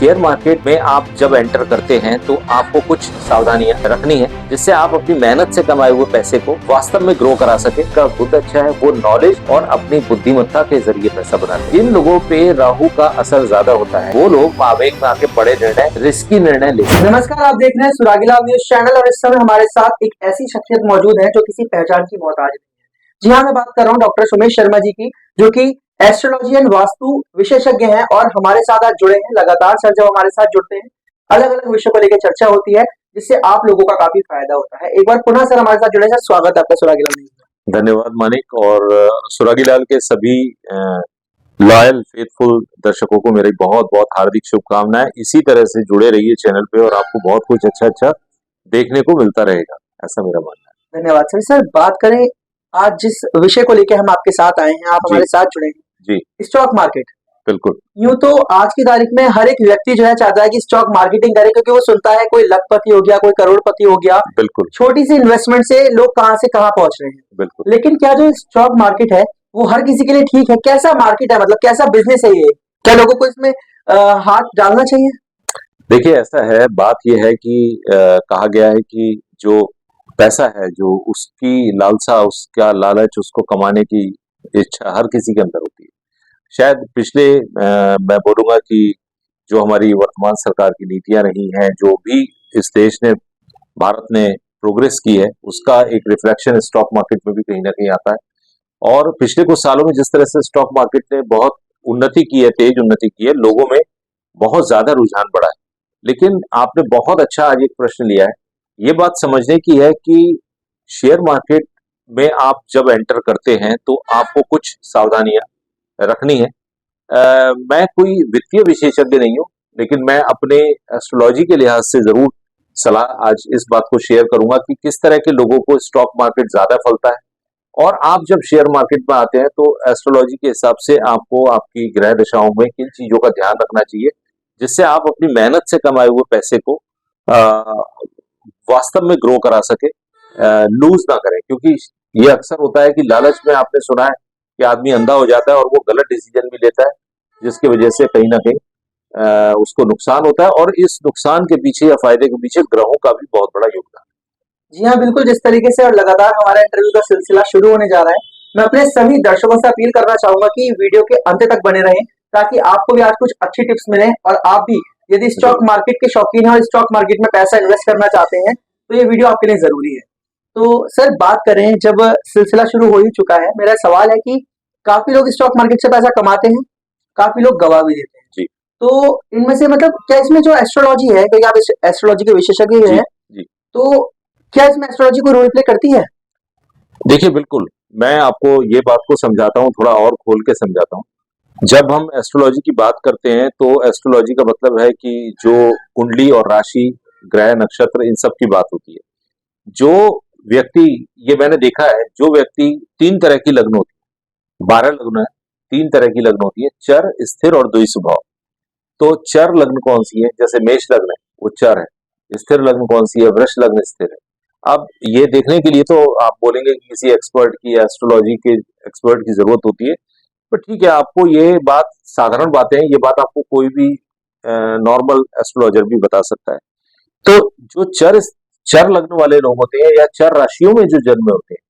Share market में आप जब एंटर करते हैं तो आपको कुछ सावधानियां रखनी है, जिससे आप अपनी मेहनत से कमाए हुए पैसे को वास्तव में ग्रो करा सके। का बहुत अच्छा है वो नॉलेज और अपनी बुद्धिमत्ता के जरिए पैसा बनाते हैं। जिन लोगों पे राहु का असर ज्यादा होता है वो लोग आवेग में आके बड़े निर्णय, रिस्की निर्णय लेते हैं। नमस्कार, आप देख रहे हैं सुरागीलाल न्यूज चैनल और इस समय हमारे साथ एक ऐसी शख्सियत मौजूद है जो किसी पहचान की मोहताज नहीं है। जी हाँ, मैं बात कर रहा हूँ डॉक्टर सुमेश शर्मा जी की, जो कि एस्ट्रोलॉजी एंड वास्तु विशेषज्ञ हैं और हमारे साथ आज जुड़े हैं। लगातार सर जब हमारे साथ जुड़ते हैं अलग अलग विषयों को लेकर चर्चा होती है, जिससे आप लोगों का काफी फायदा होता है। एक बार पुनः सर हमारे साथ जुड़े। सर स्वागत है आपका सुरागीलाल न्यूज में। धन्यवाद मानिक, और सुरागीलाल के सभी लॉयल फेथफुल दर्शकों को मेरी बहुत बहुत हार्दिक शुभकामनाएं। इसी तरह से जुड़े रहिए चैनल पे और आपको बहुत कुछ अच्छा देखने को मिलता रहेगा, ऐसा मेरा मानना है। धन्यवाद सर। सर बात करें आज जिस विषय को लेकर हम आपके साथ आए हैं, आप हमारे साथ जुड़े हैं जी, स्टॉक मार्केट। बिल्कुल। यूं तो आज की तारीख में हर एक व्यक्ति जो है चाहता है कि स्टॉक मार्केटिंग करे, क्योंकि वो सुनता है कोई लखपति हो गया, कोई करोड़पति हो गया। बिल्कुल छोटी सी इन्वेस्टमेंट से लोग कहां से कहां पहुंच रहे हैं। बिल्कुल। लेकिन क्या जो स्टॉक मार्केट है वो हर किसी के लिए ठीक है? कैसा मार्केट है, मतलब कैसा बिजनेस है ये? क्या लोगों को इसमें हाथ डालना चाहिए? देखिए, ऐसा है, बात यह है कि कहा गया है कि जो पैसा है, जो उसकी लालसा, उसका लालच, उसको कमाने की इच्छा हर किसी के अंदर होती है। शायद पिछले मैं बोलूंगा कि जो हमारी वर्तमान सरकार की नीतियां रही हैं, जो भी इस देश ने, भारत ने प्रोग्रेस की है, उसका एक रिफ्लेक्शन स्टॉक मार्केट में भी कहीं ना कहीं आता है। और पिछले कुछ सालों में जिस तरह से स्टॉक मार्केट ने बहुत उन्नति की है, तेज उन्नति की है, लोगों में बहुत ज्यादा रुझान बढ़ा है। लेकिन आपने बहुत अच्छा आज एक प्रश्न लिया है। ये बात समझने की है कि शेयर मार्केट में आप जब एंटर करते हैं तो आपको कुछ सावधानियां रखनी है। मैं कोई वित्तीय विशेषज्ञ नहीं हूं, लेकिन मैं अपने एस्ट्रोलॉजी के लिहाज से जरूर सलाह आज इस बात को शेयर करूंगा कि किस तरह के लोगों को स्टॉक मार्केट ज्यादा फलता है। और आप जब शेयर मार्केट में आते हैं तो एस्ट्रोलॉजी के हिसाब से आपको आपकी ग्रह दशाओं में किन चीजों का ध्यान रखना चाहिए, जिससे आप अपनी मेहनत से कमाए हुए पैसे को वास्तव में ग्रो करा सके, लूज ना करें। क्योंकि ये अक्सर होता है कि लालच में आपने सुना है कि आदमी अंधा हो जाता है और वो गलत डिसीजन भी लेता है, जिसकी वजह से कहीं ना कहीं उसको नुकसान होता है। और इस नुकसान के पीछे या फायदे के पीछे ग्रहों का भी बहुत बड़ा योगदान है। जी हाँ, बिल्कुल। जिस तरीके से और लगातार हमारा इंटरव्यू का सिलसिला शुरू होने जा रहा है, मैं अपने सभी दर्शकों से अपील करना चाहूंगा कि वीडियो के अंत तक बने रहें, ताकि आपको भी आज कुछ अच्छी टिप्स मिले और आप भी यदि स्टॉक मार्केट के शौकीन हैं और स्टॉक मार्केट में पैसा इन्वेस्ट करना चाहते हैं तो ये वीडियो आपके लिए जरूरी है। तो सर बात करें, जब सिलसिला शुरू हो ही चुका है, मेरा सवाल है कि काफी लोग स्टॉक मार्केट से पैसा कमाते हैं, काफी लोग गवा भी देते हैं। जी तो इनमें से मतलब क्या इसमें जो एस्ट्रोलॉजी है, क्योंकि आप एस्ट्रोलॉजी के विशेषज्ञ जी हैं, जी। तो क्या इसमें एस्ट्रोलॉजी को रोल प्ले करती है? देखिए, बिल्कुल, मैं आपको ये बात को समझाता हूँ, थोड़ा और खोल के समझाता हूँ। जब हम एस्ट्रोलॉजी की बात करते हैं तो एस्ट्रोलॉजी का मतलब है कि जो कुंडली और राशि, ग्रह, नक्षत्र, इन सब की बात होती है। जो व्यक्ति, ये मैंने देखा है, जो व्यक्ति, तीन तरह की लग्न होती है, 12 लग्न है, तीन तरह की लग्न होती है: चर, स्थिर और द्विस्वभाव। तो चर लग्न कौन सी है? जैसे मेष लग्न है, वो चर है। स्थिर लग्न कौन सी है? वृष लग्न स्थिर है। अब ये देखने के लिए तो आप बोलेंगे कि किसी एक्सपर्ट की, एस्ट्रोलॉजी के एक्सपर्ट की जरूरत होती है, पर ठीक है, आपको ये बात, साधारण बातें हैं, ये बात आपको कोई भी नॉर्मल एस्ट्रोलॉजर भी बता सकता है। तो जो चर लग्न वाले लोग होते हैं या चर राशियों में जो जन्मे होते हैं,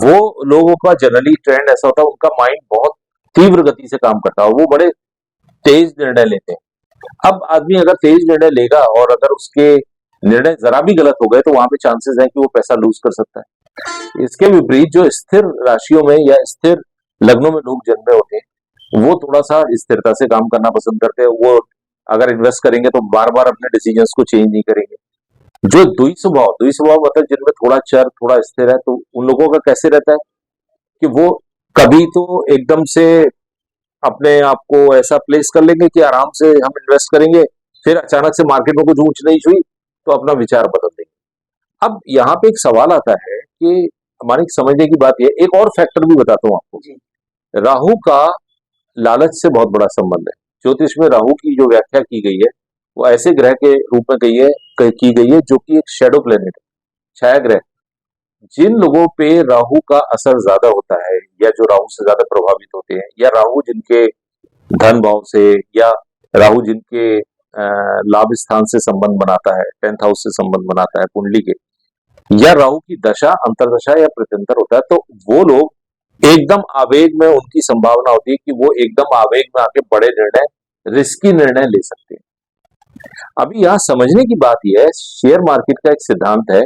वो लोगों का जनरली ट्रेंड ऐसा होता है, उनका माइंड बहुत तीव्र गति से काम करता है, वो बड़े तेज निर्णय लेते हैं। अब आदमी अगर तेज निर्णय लेगा और अगर उसके निर्णय जरा भी गलत हो गए तो वहां पे चांसेस है कि वो पैसा लूज कर सकता है। इसके विपरीत जो स्थिर राशियों में या स्थिर लग्नों में लोग जन्मे होते हैं, वो थोड़ा सा स्थिरता से काम करना पसंद करते हैं। वो अगर इन्वेस्ट करेंगे तो बार बार अपने डिसीजंस को चेंज नहीं करेंगे। जो द्विस्वभाव मतलब जिनमें थोड़ा चर, थोड़ा स्थिर है, तो उन लोगों का कैसे रहता है कि वो कभी तो एकदम से अपने आप को ऐसा प्लेस कर लेंगे कि आराम से हम इन्वेस्ट करेंगे, फिर अचानक से मार्केट में कुछ ऊंच नीच हुई तो अपना विचार बदल देंगे। अब यहाँ पे एक सवाल आता है कि हमारी समझने की बात यह, एक और फैक्टर भी बताता हूँ आपको। राहु का लालच से बहुत बड़ा संबंध है। ज्योतिष में राहु की जो व्याख्या की गई है वो ऐसे ग्रह के रूप में की गई है जो कि एक शेडो प्लेनेट है, छाया ग्रह। जिन लोगों पे राहु का असर ज्यादा होता है या जो राहु से ज्यादा प्रभावित होते हैं, या राहु जिनके धन भाव से, या राहु जिनके लाभ स्थान से संबंध बनाता है, 10th हाउस से संबंध बनाता है कुंडली के, या राहु की दशा अंतरदशा या प्रत्यंतर होता है, तो वो लोग एकदम आवेग में, उनकी संभावना होती है कि वो एकदम आवेग में आके बड़े निर्णय, रिस्की निर्णय ले सकते हैं। अभी यहाँ समझने की बात यह है, शेयर मार्केट का एक सिद्धांत है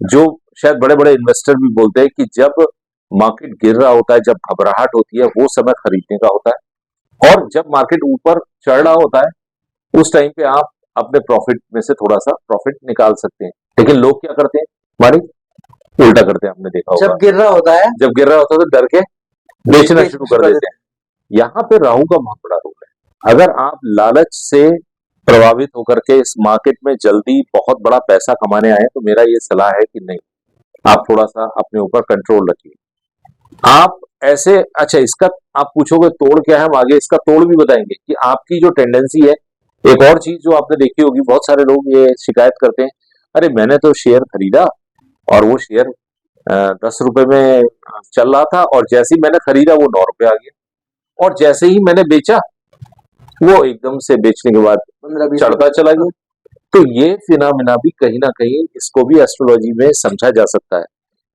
जो शायद बड़े बड़े इन्वेस्टर भी बोलते हैं कि जब मार्केट गिर रहा होता है, जब घबराहट होती है, वो समय खरीदने का होता है, और जब मार्केट ऊपर चढ़ रहा होता है उस टाइम पे आप अपने प्रॉफिट में से थोड़ा सा प्रॉफिट निकाल सकते हैं। लेकिन लोग क्या करते हैं, हमारे उल्टा करते हैं, आपने देखा होगा। जब गिर रहा होता है, जब गिर रहा होता है तो डर के बेचना शुरू कर देते हैं। यहाँ पे राहु का बहुत बड़ा रोल है। अगर आप लालच से प्रभावित होकर के इस मार्केट में जल्दी बहुत बड़ा पैसा कमाने आए, तो मेरा ये सलाह है कि नहीं, आप थोड़ा सा अपने ऊपर कंट्रोल रखिए। आप ऐसे, अच्छा इसका आप पूछोगे तोड़ क्या है, हम आगे इसका तोड़ भी बताएंगे कि आपकी जो टेंडेंसी है। एक और चीज जो आपने देखी होगी, बहुत सारे लोग ये शिकायत करते हैं, अरे मैंने तो शेयर खरीदा और वो शेयर 10 रुपए में चल रहा था, और जैसे ही मैंने खरीदा वो 9 रुपए आ गया, और जैसे ही मैंने बेचा वो एकदम से बेचने के बाद 15-20 चढ़ता चला गया। तो ये फिनोमेना भी कहीं ना कहीं, इसको भी एस्ट्रोलॉजी में समझा जा सकता है,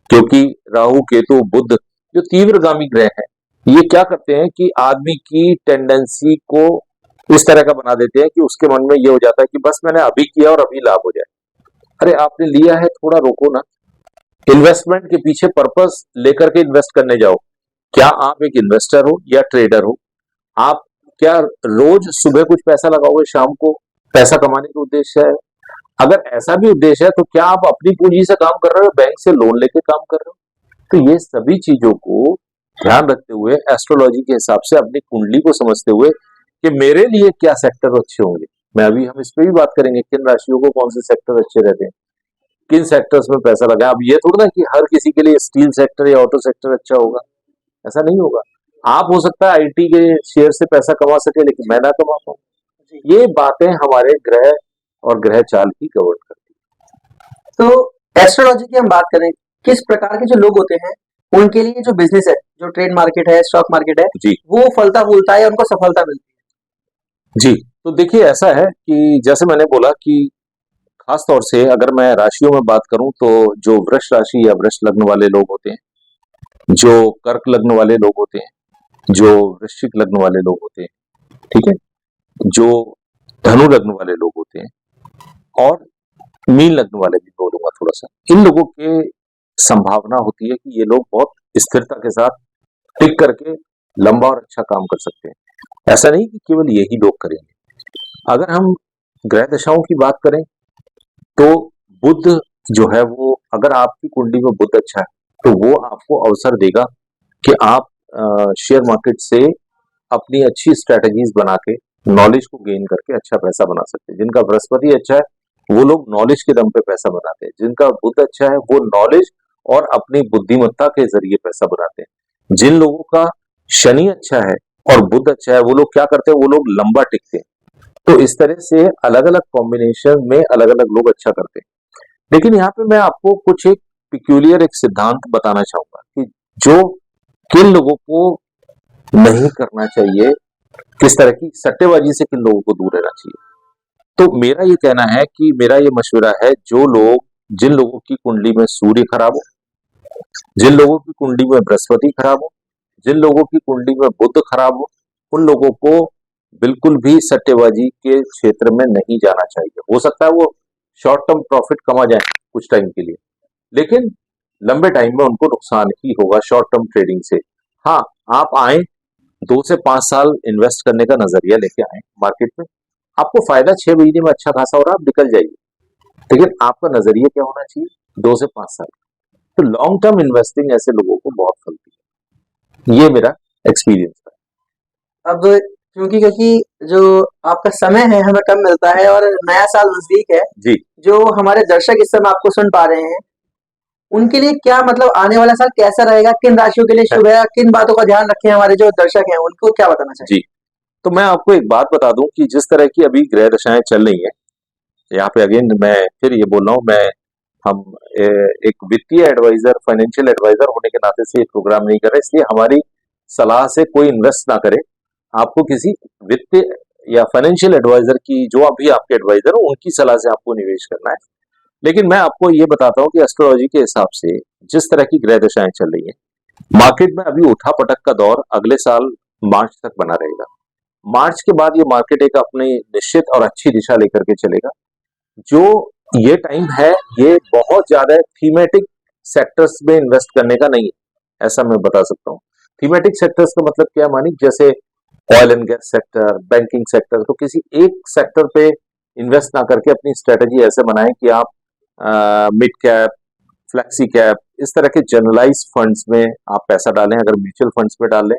क्योंकि राहु केतु बुध जो तीव्रगामी ग्रह हैं, ये क्या करते हैं कि आदमी की टेंडेंसी को इस तरह का बना देते हैं कि उसके मन में ये हो जाता है कि बस मैंने अभी किया और अभी लाभ हो जाए। अरे आपने लिया है, थोड़ा रोको ना, इन्वेस्टमेंट के पीछे पर्पस लेकर के इन्वेस्ट करने जाओ। क्या आप एक इन्वेस्टर हो या ट्रेडर हो? आप क्या रोज सुबह कुछ पैसा लगाओगे, शाम को पैसा कमाने का उद्देश्य है? अगर ऐसा भी उद्देश्य है तो क्या आप अपनी पूंजी से काम कर रहे हो, बैंक से लोन लेके काम कर रहे हो? तो ये सभी चीजों को ध्यान रखते हुए, एस्ट्रोलॉजी के हिसाब से अपनी कुंडली को समझते हुए कि मेरे लिए क्या सेक्टर अच्छे होंगे, मैं अभी हम इस पे भी बात करेंगे, किन राशियों को कौन से सेक्टर अच्छे रहते हैं, किन सेक्टर्स में पैसा लगाए। अब ये थोड़ा ना कि हर किसी के लिए स्टील सेक्टर या ऑटो सेक्टर अच्छा होगा, ऐसा नहीं होगा। आप हो सकता है आईटी के शेयर से पैसा कमा सके, लेकिन मैं ना कमा पाऊँ। ये बातें हमारे ग्रह और ग्रह चाल ही गवर्न करती तो एस्ट्रोलॉजी की हम बात करें, किस प्रकार के जो लोग होते हैं उनके लिए जो बिजनेस है, जो ट्रेड मार्केट है, स्टॉक मार्केट है, है जी। वो फलता फूलता है, उनको सफलता मिलती जी, तो देखिए ऐसा है कि जैसे मैंने बोला कि खास तौर से अगर मैं राशियों में बात करूं, तो जो वृष राशि या वृष लग्न वाले लोग होते हैं, जो कर्क लग्न वाले लोग होते हैं, जो वृश्चिक लग्न वाले लोग होते हैं, ठीक है, जो धनु लग्न वाले लोग होते हैं, और मीन लग्न वाले भी बोलूंगा थोड़ा सा, इन लोगों के संभावना होती है कि ये लोग बहुत स्थिरता के साथ टिक करके लंबा और अच्छा काम कर सकते हैं। ऐसा नहीं कि केवल यही लोग करेंगे। अगर हम ग्रह दशाओं की बात करें, तो बुध जो है वो, अगर आपकी कुंडली में बुध अच्छा है तो वो आपको अवसर देगा कि आप शेयर मार्केट से अपनी अच्छी स्ट्रेटजीज बना के, नॉलेज को गेन करके अच्छा पैसा बना सकते हैं। जिनका बृहस्पति अच्छा है वो लोग नॉलेज के दम पे पैसा बनाते हैं, जिनका बुध अच्छा है वो नॉलेज और अपनी बुद्धिमत्ता के जरिए पैसा बनाते हैं। जिन लोगों का शनि अच्छा है और बुध अच्छा है, वो लोग क्या करते हैं, वो लोग लंबा टिकते हैं। तो इस तरह से अलग अलग कॉम्बिनेशन में अलग अलग लोग अच्छा करते हैं। लेकिन यहाँ पे मैं आपको कुछ एक पिक्यूलियर एक सिद्धांत बताना चाहूंगा कि जो किन लोगों को नहीं करना चाहिए, किस तरह की सट्टेबाजी से किन लोगों को दूर रहना चाहिए। तो मेरा ये कहना है कि मेरा ये मशवरा है, जो लोग, जिन लोगों की कुंडली में सूर्य खराब हो, जिन लोगों की कुंडली में बृहस्पति खराब हो, जिन लोगों की कुंडली में बुध खराब हो, उन लोगों को बिल्कुल भी सट्टेबाजी के क्षेत्र में नहीं जाना चाहिए। हो सकता है वो शॉर्ट टर्म प्रॉफिट कमा जाए कुछ टाइम के लिए, लेकिन लंबे टाइम में उनको नुकसान ही होगा शॉर्ट टर्म ट्रेडिंग से। हाँ, आप आए 2 से 5 साल इन्वेस्ट करने का नजरिया लेके आए मार्केट में, आपको फायदा 6 महीने में अच्छा खासा हो रहा है, आप निकल जाइए। लेकिन आपका नजरिया क्या होना चाहिए, 2 से 5 साल। तो लॉन्ग टर्म इन्वेस्टिंग ऐसे लोगों को बहुत फलती है, ये मेरा एक्सपीरियंस है। अब क्योंकि क्योंकि जो आपका समय है हमें कम मिलता है और नया साल नजदीक है, जी, जो हमारे दर्शक इस समय आपको सुन पा रहे हैं, उनके लिए क्या मतलब आने वाला साल कैसा रहेगा, किन राशियों के लिए शुभ है, किन बातों का ध्यान रखें, हमारे जो दर्शक हैं उनको क्या बताना चाहिए? जी, तो मैं आपको एक बात बता दूं कि जिस तरह की अभी ग्रह दशाएं चल रही हैं, यहाँ पे अगेन मैं फिर ये बोल रहा हूँ, मैं हम एक वित्तीय एडवाइजर, फाइनेंशियल एडवाइजर होने के नाते से ये प्रोग्राम नहीं कर रहे, इसलिए हमारी सलाह से कोई इन्वेस्ट ना करे। आपको किसी वित्तीय या फाइनेंशियल एडवाइजर की, जो भी आपके एडवाइजर हो उनकी सलाह से आपको निवेश करना है। लेकिन मैं आपको ये बताता हूँ कि एस्ट्रोलॉजी के हिसाब से जिस तरह की ग्रह दशाएं चल रही है मार्केट में, अभी उठा पटक का दौर अगले साल मार्च तक बना रहेगा। मार्च के बाद ये मार्केट एक अपनी निश्चित और अच्छी दिशा लेकर के चलेगा। जो ये टाइम है ये बहुत ज्यादा थीमेटिक सेक्टर्स में इन्वेस्ट करने का नहीं है, ऐसा मैं बता सकता हूँ। थीमेटिक सेक्टर्स का मतलब क्या मानी, जैसे oil and gas sector, banking sector, तो किसी एक सेक्टर पे इन्वेस्ट ना करके अपनी स्ट्रेटेजी ऐसे बनाएं कि आप मिड कैप, फ्लेक्सी कैप, इस तरह के जनरलाइज फंड्स में आप पैसा डालें। अगर म्यूचुअल फंड्स में डाल लें,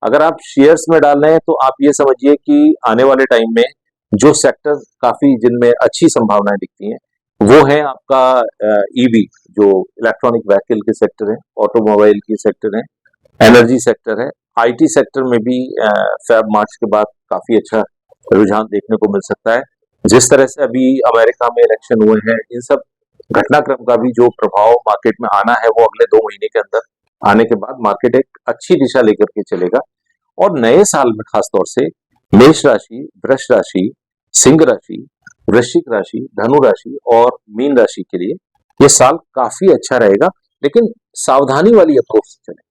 अगर आप शेयर्स में डाल रहे हैं तो आप ये समझिए कि आने वाले टाइम में जो सेक्टर काफी जिनमें अच्छी संभावनाएं दिखती हैं वो है आपका ईवी, जो इलेक्ट्रॉनिक व्हीकल के सेक्टर है, ऑटोमोबाइल के सेक्टर है, एनर्जी सेक्टर है, आईटी सेक्टर में भी फेब मार्च के बाद काफी अच्छा रुझान देखने को मिल सकता है। जिस तरह से अभी अमेरिका में इलेक्शन हुए हैं, इन सब घटनाक्रम का भी जो प्रभाव मार्केट में आना है वो अगले 2 महीने के अंदर आने के बाद मार्केट एक अच्छी दिशा लेकर के चलेगा। और नए साल में खासतौर से मेष राशि, वृष राशि, सिंह राशि, वृश्चिक राशि, धनु राशि और मीन राशि के लिए ये साल काफी अच्छा रहेगा। लेकिन सावधानी वाली अप्रोच से चले।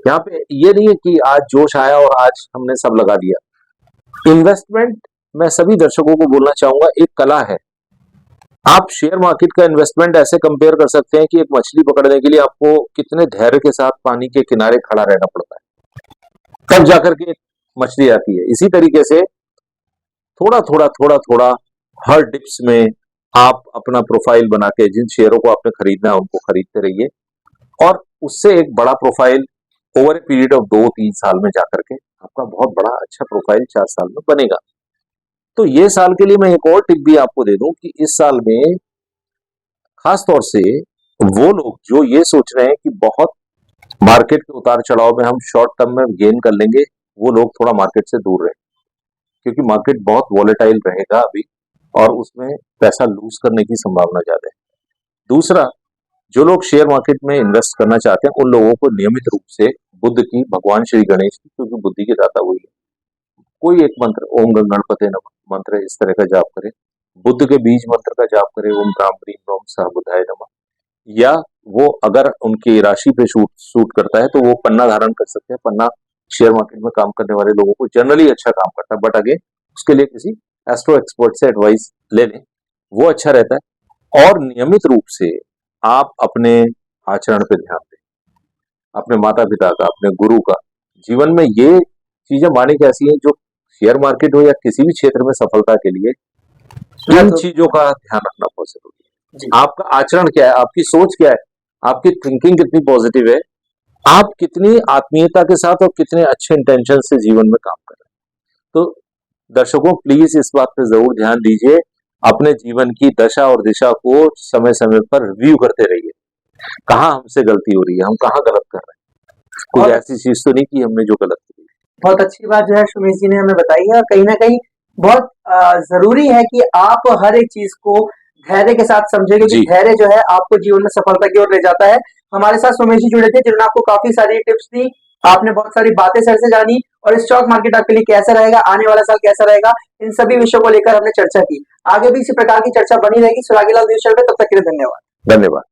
यहाँ पे ये नहीं है कि आज जोश आया और आज हमने सब लगा दिया। इन्वेस्टमेंट, मैं सभी दर्शकों को बोलना चाहूंगा, एक कला है। आप शेयर मार्केट का इन्वेस्टमेंट ऐसे कंपेयर कर सकते हैं कि एक मछली पकड़ने के लिए आपको कितने धैर्य के साथ पानी के किनारे खड़ा रहना पड़ता है, तब जाकर के मछली आती है। इसी तरीके से थोड़ा थोड़ा थोड़ा थोड़ा हर डिप्स में आप अपना प्रोफाइल बना के जिन शेयरों को आपने खरीदना है उनको खरीदते रहिए और उससे एक बड़ा profile over a period of 2-3 साल में जाकर के आपका बहुत बड़ा अच्छा प्रोफाइल 4 साल में बनेगा। तो ये साल के लिए मैं एक और टिप भी आपको दे दूं कि इस साल में खास तौर से वो लोग जो ये सोच रहे हैं कि बहुत मार्केट के उतार चढ़ाव में हम शॉर्ट टर्म में गेन कर लेंगे, वो लोग थोड़ा मार्केट से दूर रहें, क्योंकि मार्केट बहुत वॉलेटाइल रहेगा अभी और उसमें पैसा लूज करने की संभावना ज्यादा है। दूसरा, जो लोग शेयर मार्केट में इन्वेस्ट करना चाहते हैं उन लोगों को नियमित रूप से बुद्ध की, भगवान श्री गणेश की, क्योंकि बुद्धि के दाता वही है, कोई एक मंत्र, ओम गणपते नमः मंत्र इस तरह का जाप करें, बुद्ध के बीज मंत्र का जाप करें, ओम राम ब्रीम रोम सह बुद्धाय नमः, या वो अगर उनकी राशि पे सूट करता है तो वो पन्ना धारण कर सकते हैं। पन्ना शेयर मार्केट में काम करने वाले लोगों को जनरली अच्छा काम करता है, बट अगेन उसके लिए किसी एस्ट्रो एक्सपर्ट से एडवाइस ले लें, वो अच्छा रहता है। और नियमित रूप से आप अपने आचरण पे ध्यान दें, अपने माता पिता का, अपने गुरु का। जीवन में ये चीजें मानी ऐसी हैं जो शेयर मार्केट हो या किसी भी क्षेत्र में सफलता के लिए इन चीजों का ध्यान रखना बहुत जरूरी है। आपका आचरण क्या है, आपकी सोच क्या है, आपकी थिंकिंग कितनी पॉजिटिव है, आप कितनी आत्मीयता के साथ और कितने अच्छे इंटेंशन से जीवन में काम कर रहे हैं। तो दर्शकों प्लीज इस बात पे जरूर ध्यान दीजिए, अपने जीवन की दशा और दिशा को समय समय पर रिव्यू करते रहिए, कहाँ हमसे गलती हो रही है, हम कहाँ गलत कर रहे हैं, कुछ ऐसी चीज तो नहीं कि हमने जो गलत की। बहुत अच्छी बात जो है सुमेश जी ने हमें बताई है, और कहीं ना कहीं बहुत जरूरी है कि आप हर एक चीज को धैर्य के साथ समझे, क्योंकि धैर्य जो है आपको जीवन में सफलता की ओर ले जाता है। हमारे साथ सुमेश जी जुड़े थे जिन्होंने आपको काफी सारी टिप्स दी, आपने बहुत सारी बातें सर से जानी, और स्टॉक मार्केट आपके लिए कैसा रहेगा, आने वाला साल कैसा रहेगा, इन सभी विषयों को लेकर हमने चर्चा की। आगे भी इसी प्रकार की चर्चा बनी रहेगी सुरागीलाल न्यूज़ चैनल पे। तब तक के लिए धन्यवाद। धन्यवाद।